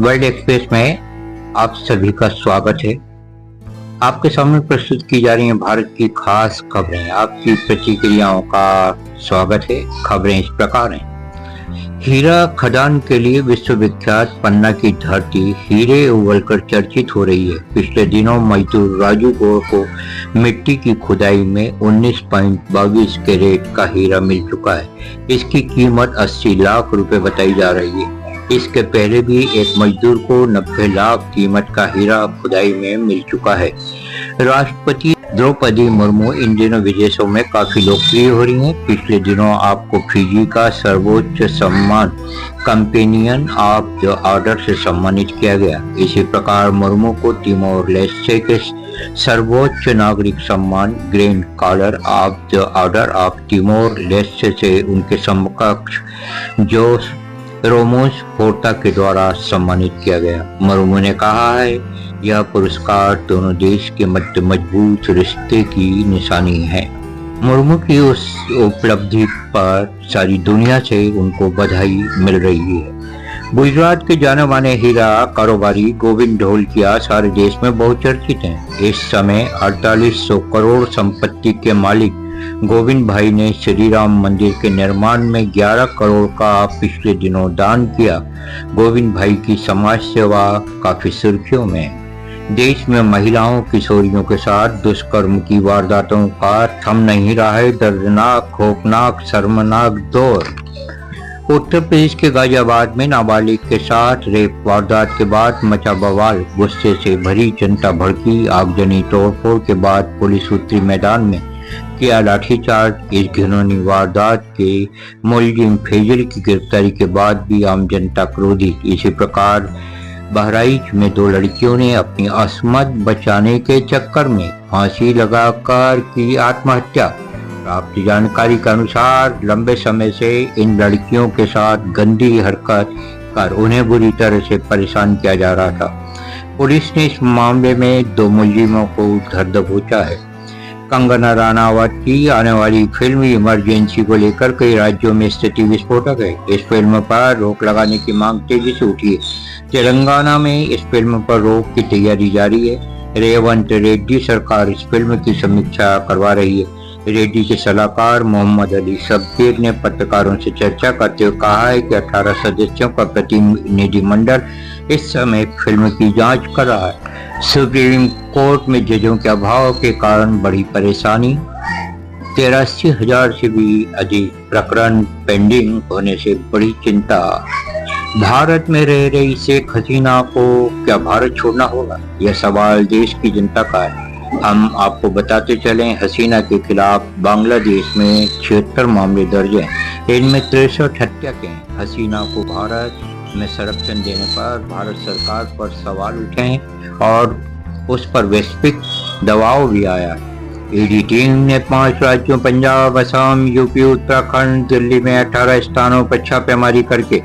World express में आप सभी का स्वागत है। आपके सामने प्रस्तुत की जा रही हैं भारत की खास खबरें। आपकी प्रतिक्रियाओं का स्वागत है। खबरें इस प्रकार हैं। हीरा खदान के लिए विश्वविख्यात पन्ना की धरती हीरे उगलकर चर्चित हो रही है। पिछले दिनों मजदूर राजू गौर को मिट्टी की खुदाई में 19.22 कैरेट का हीरा मिल चुका है। इसकी कीमत 80 लाख रुपए बताई जा रही है। इसके पहले भी एक मजदूर को 90 लाख कीमत का हीरा खुदाई में मिल चुका है। राष्ट्रपति द्रौपदी मुर्मू इन दिनों विदेशों में काफी लोकप्रिय हो रही हैं। पिछले दिनों आपको फिजी का सर्वोच्च सम्मान कंपेनियन ऑफ द ऑर्डर से सम्मानित किया गया। इसी प्रकार मुर्मू को तिमोर लेस्टे के सर्वोच्च नागरिक सम्मान grand collar of the order of Timor Leste से उनके समकक्ष जो रोमोस होर्ता के द्वारा सम्मानित किया गया। मुर्मू ने कहा है, यह पुरस्कार दोनों देश के मध्य मजबूत रिश्ते की निशानी है। मुर्मू की उस उपलब्धि पर सारी दुनिया से उनको बधाई मिल रही है। गुजरात के जाने माने हीरा कारोबारी गोविंद ढोलकिया सारे देश में बहुचर्चित हैं। इस समय 4800 करोड़ संपत्ति के मालिक गोविंद भाई ने श्री राम मंदिर के निर्माण में 11 करोड़ का पिछले दिनों दान किया। गोविंद भाई की समाज सेवा काफी सुर्खियों में। देश में महिलाओं किशोरियों के साथ दुष्कर्म की वारदातों का थम नहीं रहा है दर्दनाक, खौफनाक, शर्मनाक दौर। उत्तर प्रदेश के गाजियाबाद में नाबालिग के साथ रेप वारदात के बाद मचा बवाल। गुस्से से भरी जनता भड़की। आगजनी तोड़फोड़ के बाद पुलिस उतरी मैदान में, किया लाठीचार्ज। इस घिनौनी वारदात के मुलजिम फैजल की गिरफ्तारी के बाद भी आम जनता क्रोधित। इसी प्रकार बहराइच में 2 लड़कियों ने अपनी असमत बचाने के चक्कर में फांसी लगाकर की आत्महत्या। प्राप्त जानकारी के अनुसार लंबे समय से इन लड़कियों के साथ गंदी हरकत कर उन्हें बुरी तरह से परेशान किया जा रहा था। पुलिस ने इस मामले में 2 मुलजिमों को घर दबोचा है। कंगना रनावत की आने वाली फिल्म इमरजेंसी को लेकर कई राज्यों में स्थिति विस्फोटक है। इस फिल्म पर रोक लगाने की मांग तेजी से उठी है। तेलंगाना में इस फिल्म पर रोक की तैयारी जारी है। रेवंत रेड्डी सरकार इस फिल्म की समीक्षा करवा रही है। रेड्डी के सलाहकार मोहम्मद अली शब्बीर ने पत्रकारों से चर्चा करते हुए कहा है कि 18 सदस्यों का प्रतिनिधिमंडल इस समय फिल्म की जांच कर रहा है। सुप्रीम कोर्ट में जजों के अभाव के कारण बड़ी परेशानी। 83,000 से भी अधिक प्रकरण पेंडिंग होने से बड़ी चिंता। भारत में रह रही शेख हसीना को क्या भारत छोड़ना होगा? यह सवाल देश की जनता का है। हम आपको बताते चलें, हसीना के खिलाफ बांग्लादेश में 76 मामले दर्ज हैं। इनमें 63 हत्या के हैं। हसीना को भारत में संरक्षण देने पर भारत सरकार पर सवाल उठे हैं और उस पर वैश्विक दबाव भी आया है। ईडी टीम ने 5 राज्यों पंजाब, असम, यूपी, उत्तराखंड, दिल्ली में 18 स्थानों पर छापेमारी करके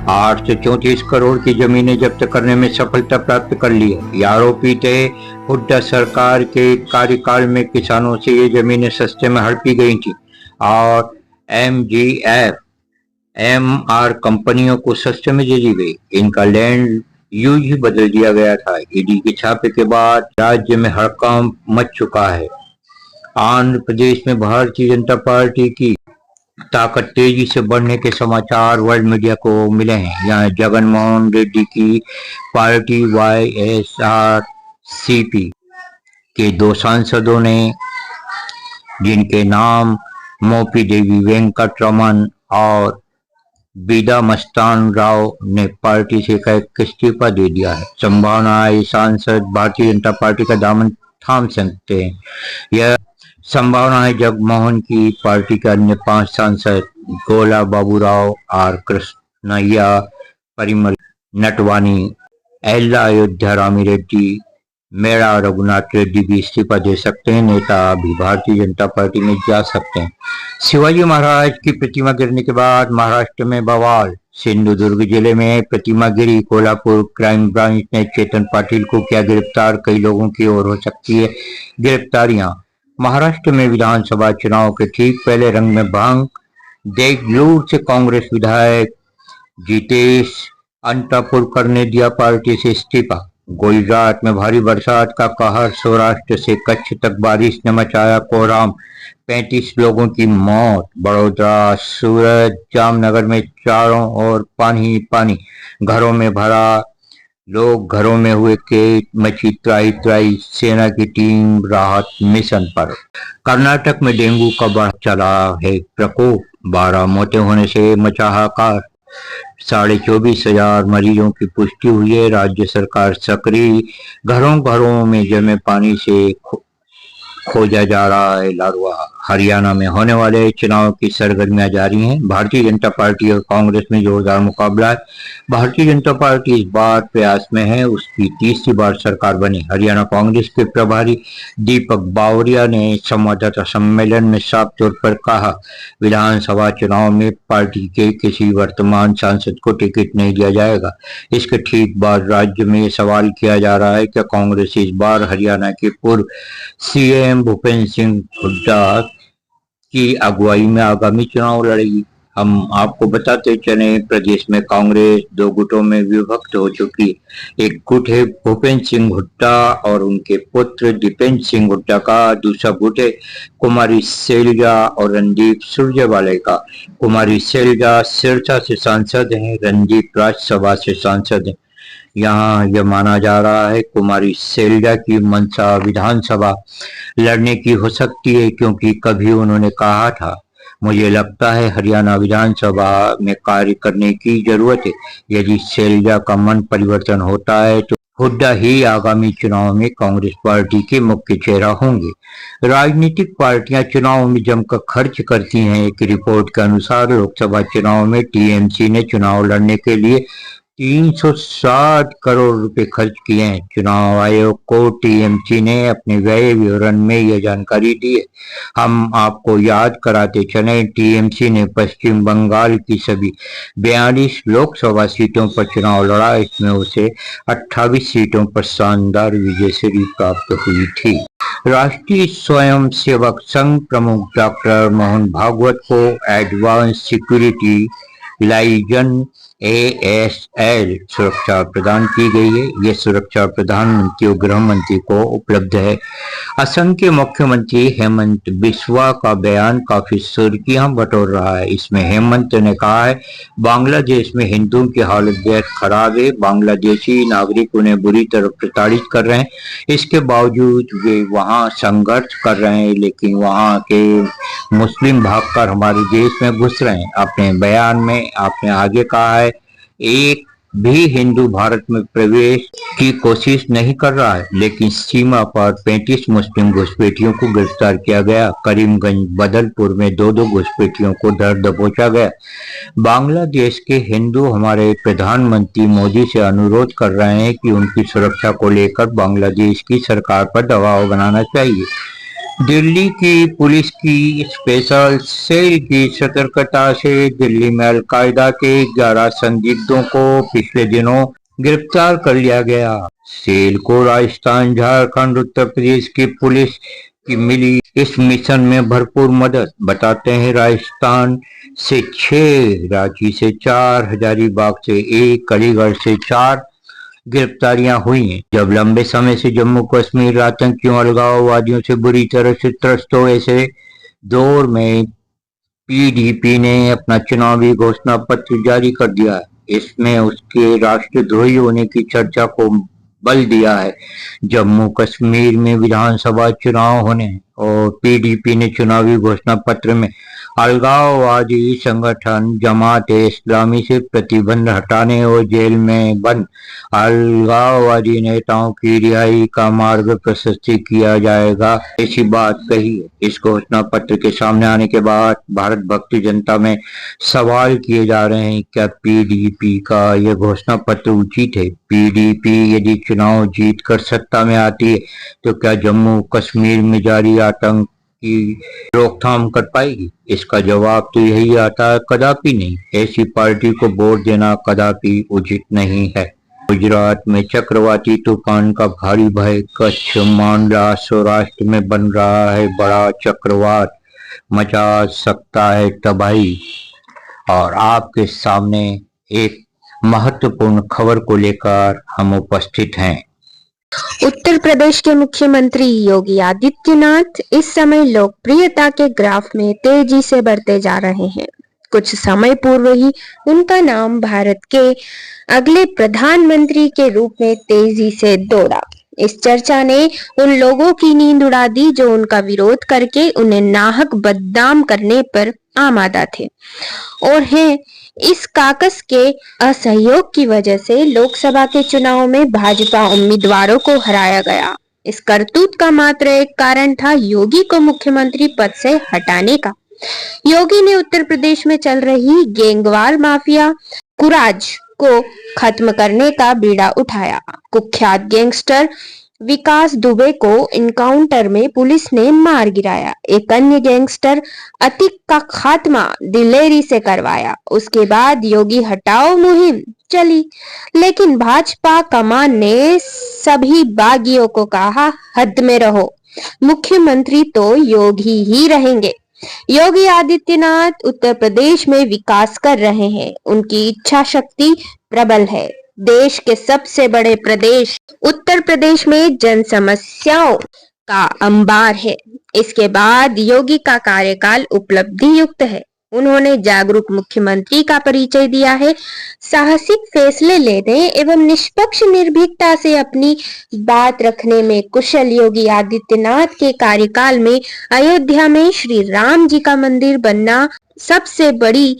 834 करोड़ की जमीनें जब्त करने में सफलता प्राप्त कर ली है। ये आरोपी थे हुड्डा सरकार के कार्यकाल में किसानों से ये जमीनें सस्ते में हड़पी गई थी और MGF MR कंपनियों को सस्ते में दे दी गई। इनका लैंड यूज ही बदल दिया गया था। ईडी के छापे के बाद राज्य में हड़कंप मच चुका है। आंध्र प्रदेश में भारतीय जनता पार्टी की ताकत तेजी से बढ़ने के समाचार वर्ल्ड मीडिया को मिले हैं। यहाँ जगनमोहन रेड्डी की पार्टी YSRCP के 2 सांसदों ने, जिनके नाम मोपी देवी वेंकटरमन और बीदा मस्तान राव ने पार्टी से इस्तीफा दे दिया है। संभावना है सांसद भारतीय जनता पार्टी का दामन थाम सकते हैं। यह संभावना है जगमोहन की पार्टी के अन्य 5 सांसद गोला बाबूराव, आर कृष्णैया, परिमल नटवानी, एल्ला अयोध्या रामी रेड्डी, मेड़ा रघुनाथ रेड्डी भी इस्तीफा दे सकते हैं। नेता भी भारतीय जनता पार्टी में जा सकते हैं। शिवाजी महाराज की प्रतिमा गिरने के बाद महाराष्ट्र में बवाल। सिंधुदुर्ग जिले में प्रतिमा गिरी। कोल्हापुर क्राइम ब्रांच ने चेतन पाटिल को किया गिरफ्तार। कई लोगों की ओर हो सकती है गिरफ्तारियां। महाराष्ट्र में विधानसभा चुनाव के ठीक पहले रंग में भंग। देगलूर से कांग्रेस विधायक जितेश अंतापुरकर ने दिया पार्टी से इस्तीफा। गुजरात में भारी बरसात का कहर, सौराष्ट्र से कच्छ तक बारिश ने मचाया कोहराम, 35 लोगों की मौत। बड़ौदा, सूरत, जामनगर में चारों ओर पानी ही पानी, घरों में भरा, लोग घरों में हुए कैद, मची त्राही त्राही, सेना की टीम राहत मिशन पर। कर्नाटक में डेंगू का बढ़ चला है प्रकोप, 12 मौतें होने से मचा हाहाकार, 24,500 मरीजों की पुष्टि हुई है। राज्य सरकार सक्रिय, घरों घरों में जमे पानी से खोजा जा रहा है लार्वा। हरियाणा में होने वाले चुनाव की सरगर्मियां जारी हैं। भारतीय जनता पार्टी और कांग्रेस में जोरदार मुकाबला है। भारतीय जनता पार्टी इस बार प्रयास में है उसकी तीसरी बार सरकार बने। हरियाणा कांग्रेस के प्रभारी दीपक बावरिया ने संवाददाता सम्मेलन में साफ तौर पर कहा, विधानसभा चुनाव में पार्टी के किसी वर्तमान सांसद को टिकट नहीं दिया जाएगा। इसके ठीक बाद राज्य में सवाल किया जा रहा है कि कांग्रेस इस बार हरियाणा के पूर्व सीएम भूपेंद्र सिंह हुड्डा की अगुवाई में आगामी चुनाव लड़ेगी। हम आपको बताते चले, प्रदेश में कांग्रेस 2 गुटों में विभक्त हो चुकी है। एक गुट है भूपेंद्र सिंह हुड्डा और उनके पुत्र दीपेंद्र सिंह हुड्डा का, दूसरा गुट है कुमारी शैलजा और रणदीप सुरजेवाला का। कुमारी शैलजा सिरसा से सांसद हैं, रणदीप राज्यसभा से सांसद हैं। यहाँ यह माना जा रहा है कुमारी शैलजा की मंशा विधानसभा लड़ने की हो सकती है, क्योंकि कभी उन्होंने कहा था, मुझे लगता है हरियाणा विधानसभा में कार्य करने की जरूरत है। यदि शैलजा का मन परिवर्तन होता है तो हुड्डा ही आगामी चुनाव में कांग्रेस पार्टी के मुख्य चेहरा होंगे। राजनीतिक पार्टियां चुनाव में जमकर खर्च करती हैं। एक रिपोर्ट के अनुसार लोकसभा चुनाव में टीएमसी ने चुनाव लड़ने के लिए 360 करोड़ रुपए खर्च किए हैं। चुनाव आयोग को टीएमसी ने अपने व्यय विवरण में यह जानकारी दी है। हम आपको याद कराते चले, टीएमसी ने पश्चिम बंगाल की सभी 42 लोकसभा सीटों पर चुनाव लड़ा। इसमें उसे 28 सीटों पर शानदार विजय से भी प्राप्त हुई थी। राष्ट्रीय स्वयंसेवक संघ प्रमुख डॉक्टर मोहन भागवत को एडवांस सिक्योरिटी लाइजन ASL सुरक्षा प्रदान की गई है। यह सुरक्षा प्रधानमंत्री और गृह मंत्री को उपलब्ध है। असम के मुख्यमंत्री हेमंत बिस्वा का बयान काफी सुर्खियां बटोर रहा है। इसमें हेमंत ने कहा है, बांग्लादेश में हिंदुओं की हालत बेहद खराब है। बांग्लादेशी नागरिक उन्हें बुरी तरह प्रताड़ित कर रहे हैं। इसके बावजूद वे वहां संघर्ष कर रहे हैं, लेकिन वहां के मुस्लिम भागकर हमारे देश में घुस रहे हैं। अपने बयान में आपने आगे कहा है, एक भी हिंदू भारत में प्रवेश की कोशिश नहीं कर रहा है, लेकिन सीमा पर 35 मुस्लिम घुसपैठियों को गिरफ्तार किया गया। करीमगंज बदलपुर में 2 घुसपैठियों को धर दबोचा गया। बांग्लादेश के हिंदू हमारे प्रधानमंत्री मोदी से अनुरोध कर रहे हैं कि उनकी सुरक्षा को लेकर बांग्लादेश की सरकार पर दबाव बनाना चाहिए। दिल्ली की पुलिस की स्पेशल सेल की सतर्कता से दिल्ली में अलकायदा के 11 संदिग्धों को पिछले दिनों गिरफ्तार कर लिया गया। सेल को राजस्थान, झारखंड, उत्तर प्रदेश की पुलिस की मिली इस मिशन में भरपूर मदद। बताते हैं, राजस्थान से 6, रांची से 4, हजारीबाग से 1, अलीगढ़ से 4 गिरफ्तारियां हुई हैं। जब लंबे समय से जम्मू कश्मीर आतंकियों अलगाववादियों से बुरी तरह से त्रस्त हो, ऐसे दौर में पीडीपी ने अपना चुनावी घोषणा पत्र जारी कर दिया है। इसमें उसके राष्ट्रद्रोही होने की चर्चा को बल दिया है। जम्मू कश्मीर में विधानसभा चुनाव होने और पीडीपी ने चुनावी घोषणा पत्र में अलगाववादी संगठन जमात-ए-इस्लामी से प्रतिबंध हटाने और जेल में बंद अलगाववादी नेताओं की रिहाई का मार्ग प्रशस्त किया जाएगा, ऐसी बात कही है। इस घोषणा पत्र के सामने आने के बाद भारत भक्ति जनता में सवाल किए जा रहे हैं, क्या पीडीपी का यह घोषणा पत्र उचित है? पीडीपी यदि चुनाव जीत कर सत्ता में आती है तो क्या जम्मू कश्मीर में जारी आतंक की रोकथाम कर पाएगी? इसका जवाब तो यही आता है, कदापि नहीं। ऐसी पार्टी को वोट देना कदापि उचित नहीं है। गुजरात में चक्रवाती तूफान का भारी भय, कच्छ, मांडला, सौराष्ट्र में बन रहा है बड़ा चक्रवात, मचा सकता है तबाही। और आपके सामने एक महत्वपूर्ण खबर को लेकर हम उपस्थित हैं। उत्तर प्रदेश के मुख्यमंत्री योगी आदित्यनाथ इस समय लोकप्रियता के ग्राफ में तेजी से बढ़ते जा रहे हैं। कुछ समय पूर्व ही उनका नाम भारत के अगले प्रधानमंत्री के रूप में तेजी से दौड़ा। इस चर्चा ने उन लोगों की नींद उड़ा दी जो उनका विरोध करके उन्हें नाहक बदनाम करने पर आमादा थे और हैं। इस काकस के असहयोग की वजह से लोकसभा के चुनाव में भाजपा उम्मीदवारों को हराया गया। इस करतूत का मात्र एक कारण था योगी को मुख्यमंत्री पद से हटाने का। योगी ने उत्तर प्रदेश में चल रही गैंगवार माफिया कुराज को खत्म करने का बीड़ा उठाया। कुख्यात गैंगस्टर विकास दुबे को इनकाउंटर में पुलिस ने मार गिराया। एक अन्य गैंगस्टर अतिक का खात्मा दिलेरी से करवाया। उसके बाद योगी हटाओ मुहिम चली, लेकिन भाजपा कमान ने सभी बागियों को कहा, हद में रहो, मुख्यमंत्री तो योगी ही रहेंगे। योगी आदित्यनाथ उत्तर प्रदेश में विकास कर रहे हैं। उनकी इच्छा शक्ति प्रबल है। देश के सबसे बड़े प्रदेश उत्तर प्रदेश में जन समस्याओं का अंबार है। इसके बाद योगी का कार्यकाल उपलब्धि युक्त है। उन्होंने जागरूक मुख्यमंत्री का परिचय दिया है। साहसिक फैसले लेने एवं निष्पक्ष निर्भीकता से अपनी बात रखने में कुशल योगी आदित्यनाथ के कार्यकाल में अयोध्या में श्री राम जी का मंदिर बनना सबसे बड़ी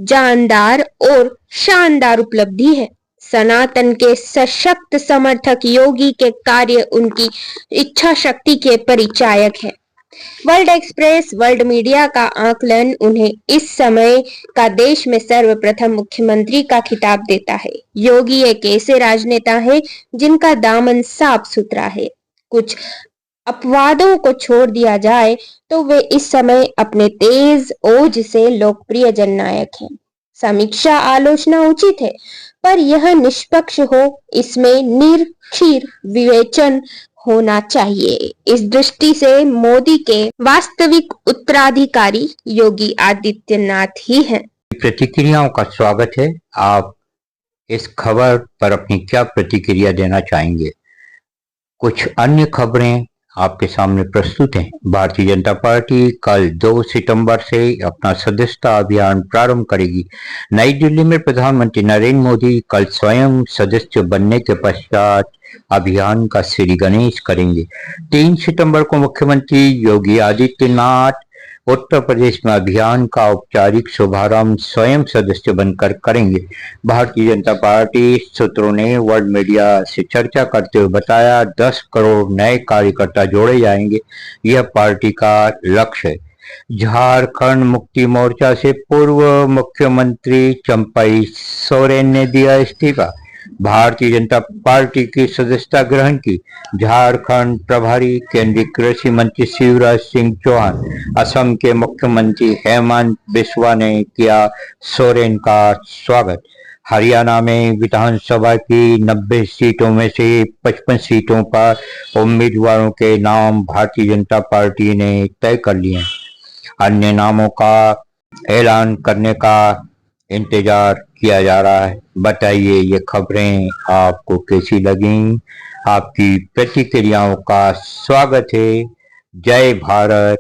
जानदार और शानदार उपलब्धि है। सनातन के सशक्त समर्थक योगी के कार्य उनकी इच्छा शक्ति के परिचायक है। वर्ल्ड एक्सप्रेस वर्ल्ड मीडिया का आकलन उन्हें इस समय का देश में सर्वप्रथम मुख्यमंत्री का खिताब देता है। योगी एक ऐसे राजनेता है जिनका दामन साफ सुथरा है। कुछ अपवादों को छोड़ दिया जाए तो वे इस समय अपने तेज ओज से लोकप्रिय जननायक हैं। समीक्षा आलोचना उचित है, पर यह निष्पक्ष हो, इसमें निरखीर विवेचन होना चाहिए। इस दृष्टि से मोदी के वास्तविक उत्तराधिकारी योगी आदित्यनाथ ही हैं। प्रतिक्रियाओं का स्वागत है। आप इस खबर पर अपनी क्या प्रतिक्रिया देना चाहेंगे? कुछ अन्य खबरें आपके सामने प्रस्तुत हैं। भारतीय जनता पार्टी कल 2 सितंबर से अपना सदस्यता अभियान प्रारंभ करेगी। नई दिल्ली में प्रधानमंत्री नरेंद्र मोदी कल स्वयं सदस्य बनने के पश्चात अभियान का श्री गणेश करेंगे। 3 सितंबर को मुख्यमंत्री योगी आदित्यनाथ उत्तर प्रदेश में अभियान का औपचारिक शुभारंभ स्वयं सदस्य बनकर करेंगे। भारतीय जनता पार्टी सूत्रों ने वर्ल्ड मीडिया से चर्चा करते हुए बताया, 10 करोड़ नए कार्यकर्ता जोड़े जाएंगे। यह पार्टी का लक्ष्य है। झारखंड मुक्ति मोर्चा से पूर्व मुख्यमंत्री चंपई सोरेन ने दिया इस्तीफा। भारतीय जनता पार्टी की सदस्यता ग्रहण की। झारखंड प्रभारी केंद्रीय कृषि मंत्री शिवराज सिंह चौहान, असम के मुख्यमंत्री हेमंत बिस्वा ने किया सोरेन का स्वागत। हरियाणा में विधानसभा की 90 सीटों में से 55 सीटों पर उम्मीदवारों के नाम भारतीय जनता पार्टी ने तय कर लिए। अन्य नामों का ऐलान करने का इंतजार किया जा रहा है। बताइए ये खबरें आपको कैसी लगी? आपकी प्रतिक्रियाओं का स्वागत है। जय भारत।